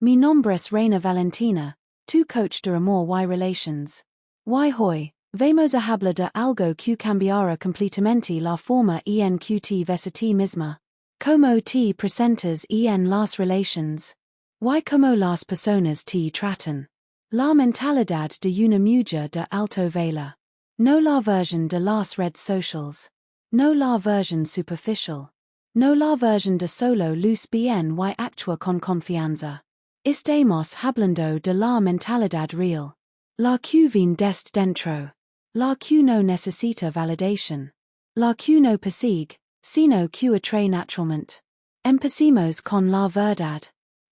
Mi nombre es Reina Valentina, tu coach de amor y relations. Y hoy, vamos a hablar de algo que cambiará completamente la forma en que te ves a ti misma. Como te presentas en las relations. Y como las personas te tratan. La mentalidad de una mujer de alto valor. No la version de las redes sociales. No la version superficial. No la version de solo luz bien y actúa con confianza. Estamos hablando de la mentalidad real. La que viene desde dentro. La que no necesita validación. La que no persigue, sino que atrae naturalmente. Empecemos con la verdad.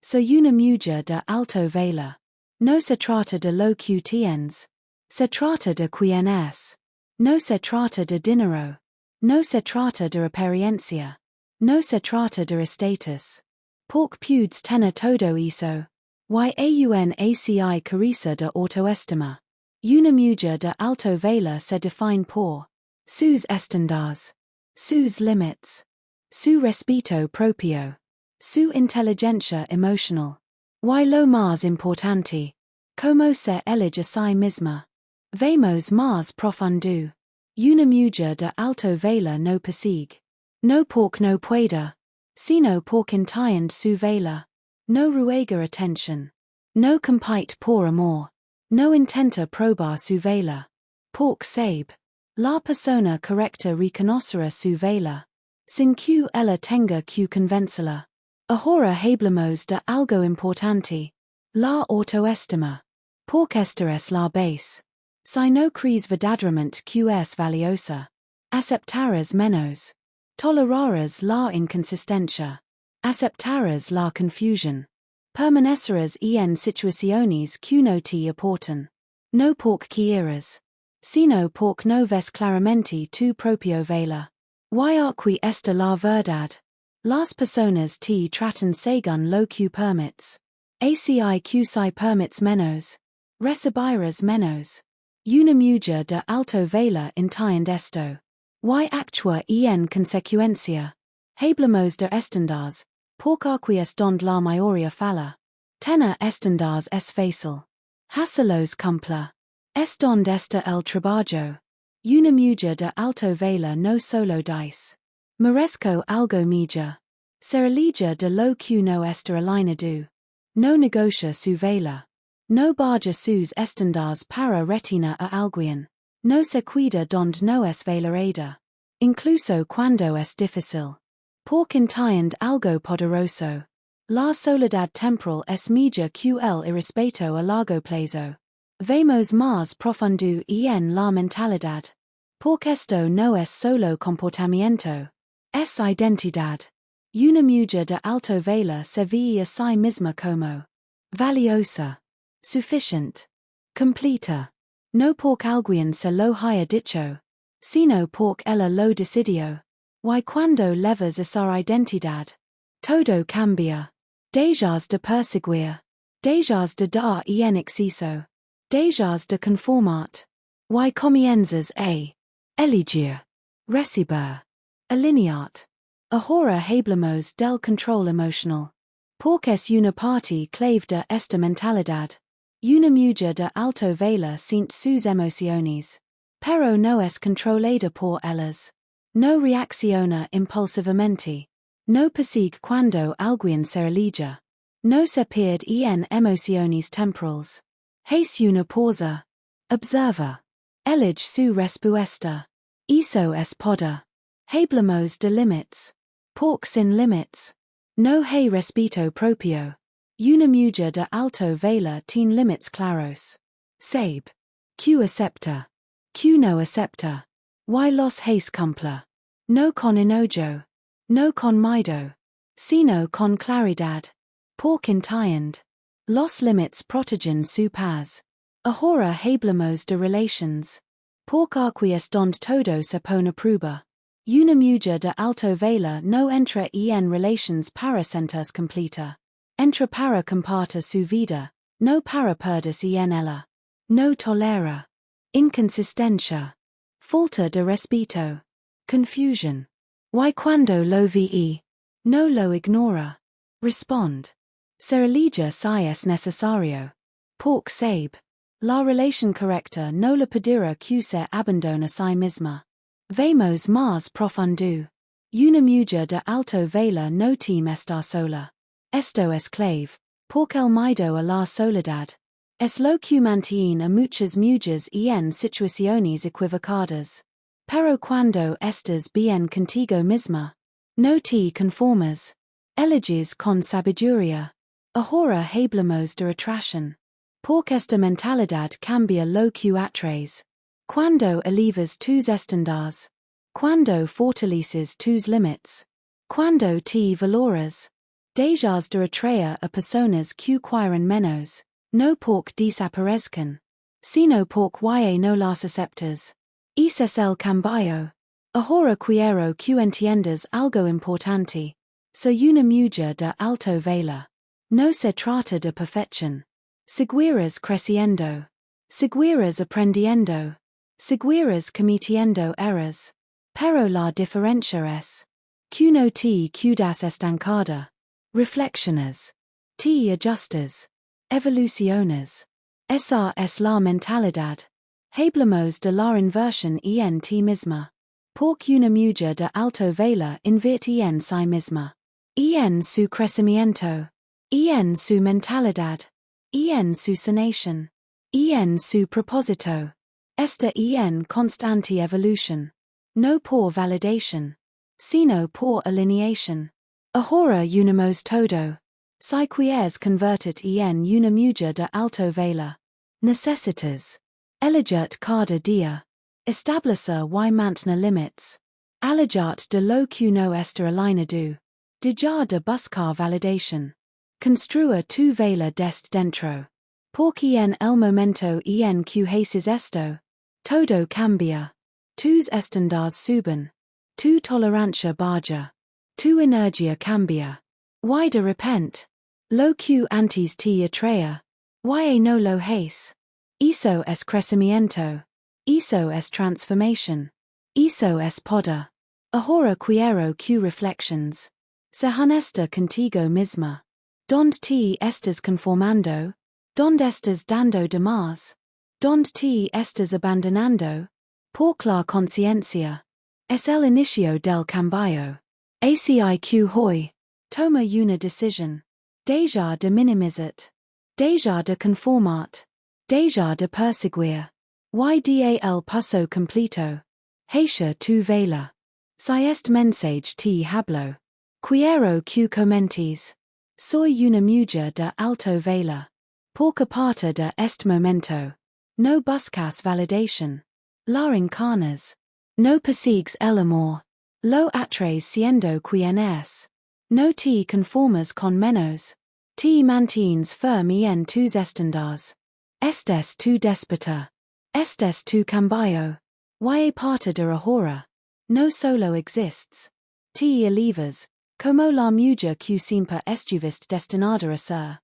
Soy una mujer de alto valor. No se trata de lo que tienes. Se trata de quién es. No se trata de dinero. No se trata de apariencia. No se trata de estatus. Porque puedes tener todo eso. Yaunaci carece de autoestima. Una mujer de alto valor se define por sus estándares, sus límites, su respeto propio, su inteligencia emocional. Y lo más importante, como se elige a sí misma. Vamos más profundo. Una mujer de alto valor no persigue. No porque no pueda, sino porque entiende su valor. No ruega atención. No compite por amor. No intenta probar su valor. Porque sabe. La persona correcta reconocerá su valor. Sin que ella tenga que convencerla. Ahora hablamos de algo importante. La autoestima. Porque esta es la base. Si no crees verdaderamente que es valiosa. Aceptarás menos. Tolerarás la inconsistencia. Aceptarás la confusión. Permanecerás en situaciones que no te aportan. No porque quieras. Sino porque no ves claramente tu propio valor. Y aquí está la verdad. Las personas te tratan según lo que permites. Aci que si permites menos. Recibirás menos. Una mujer de alto valor entiende esto. Y actúa en consecuencia. Hablamos de estándares. Porque aquí es donde la mayoría falla. Tener estándares es fácil. Hacerlos cumpla. Es donde está el trabajo. Una mujer de alto valor no solo dice. Merezco algo mejor. Se elige de lo que no está alineado. No negocia su valor. No baja sus estándares para retener a alguien. No se cuida donde no es valorada. Incluso cuando es difícil. Porque entiende algo poderoso. La soledad temporal es mejor que el irrespeto a largo plazo. Vamos más profundo en la mentalidad. Porque esto no es solo comportamiento. Es identidad. Una mujer de alto valor se ve a sí misma como valiosa, suficiente, completa. No porque alguien se lo haya dicho, sino porque ella lo decidió. Y cuando levas esa identidad, todo cambia. Dejas de perseguir. Dejas de dar en exceso. Dejas de conformarte. Y comienzas a elegir, recibir, alinearte. Ahora hablamos del control emocional. Porque es una parte clave de esta mentalidad. Una mujer de alto valor siente sus emociones. Pero no es controlada por ellas. No reacciona impulsivamente. No persigue cuando alguien se elige. No se pierde en emociones temporales. Hace una pausa. Observa. Elige su respuesta. Eso es poder. Hablamos de límites. Porque sin límites. No hay respeto propio. Una mujer de alto valor tiene límites claros. Sabe. Que acepta. Que no acepta. Y los hace cumpla. No con enojo. No con miedo. Sino con claridad. Porque entiende. Los límites protegen su paz. Ahora hablamos de relations. Porque aquí es donde todo se pone a prueba. Una mujer de alto valor no entra en relations para sentirse completa. Entra para compartir su vida, no para perderse en ella. No tolera inconsistencia, falta de respeto, confusion. Y cuando lo ve, no lo ignora. Responde. Sereligia si es necesario. Pork sabe. La relación correcta no la pedirá que se abandona si misma. Vemos más profundo. Una mujer de alto valor no teme estar sola. Esto es clave. Porque el miedo a la soledad es lo que mantiene a muchas mujeres en situaciones equivocadas. Pero cuando estás bien contigo misma, no te conformas. Eliges con sabiduría. Ahora hablamos de atracción. Porque esta mentalidad cambia lo que atraes. Cuando elevas tus estándares. Cuando fortaleces tus límites. Cuando te valoras. Dejas de atraer a personas que quieren menos, no porque desaparezcan, sino porque no las aceptas. Ese es el cambio. Ahora quiero que entiendas algo importante. Soy una mujer de alto valor. No se trata de perfección. Seguirás creciendo. Seguirás aprendiendo. Seguirás cometiendo errores. Pero la diferencia es que no te quedas estancada. Reflexiones. Te ajustas. Evoluciones. Esa es la mentalidad. Hablamos de la inversión en ti misma. Porque una mujer de alto valor invierte en sí misma. En su crecimiento. En su mentalidad. En su sanación. En su propósito. Está en constante evolución. No por validación. Sino por alineación. Ahora unimos todo. Si quieres convertirte en una mujer de alto valor. Necesitas. Elegir cada día. Establecer y mantener límites. Alejarte de lo que no está alineado. Dejar de buscar validación. Construir tu valor desde dentro. Porque en el momento en que haces esto, todo cambia. Tus estándares suben. Tu tolerancia baja. Tu energía cambia. Y de repente, lo que antes te atraía, no lo haces. Eso es crecimiento. Eso es transformación. Eso es poder. Ahora quiero que reflexiones. Sé honesta contigo misma. ¿Dónde te estás conformando? ¿Dónde estás dando de más? ¿Dónde te estás abandonando? Porque la conciencia es el inicio del cambio. ACIQ hoy. Toma una decisión. Deja de minimizar. Deja de conformarte. Deja de perseguir. El paso completo. Hecha tu vela. Si este mensaje te hablo. Quiero que comentes. Soy una mujer de alto valor. Porque parte de este momento. No buscas validación. La encarnas. No persigues el amor. Lo atraes siendo quien es. No te conformas con menos. Te mantienes firme en tus estándares. Este es tu déspota. Este es tu cambio. Y parte de ahora. No solo exists. Te elevas, como la mujer que siempre estuviste destinada a ser.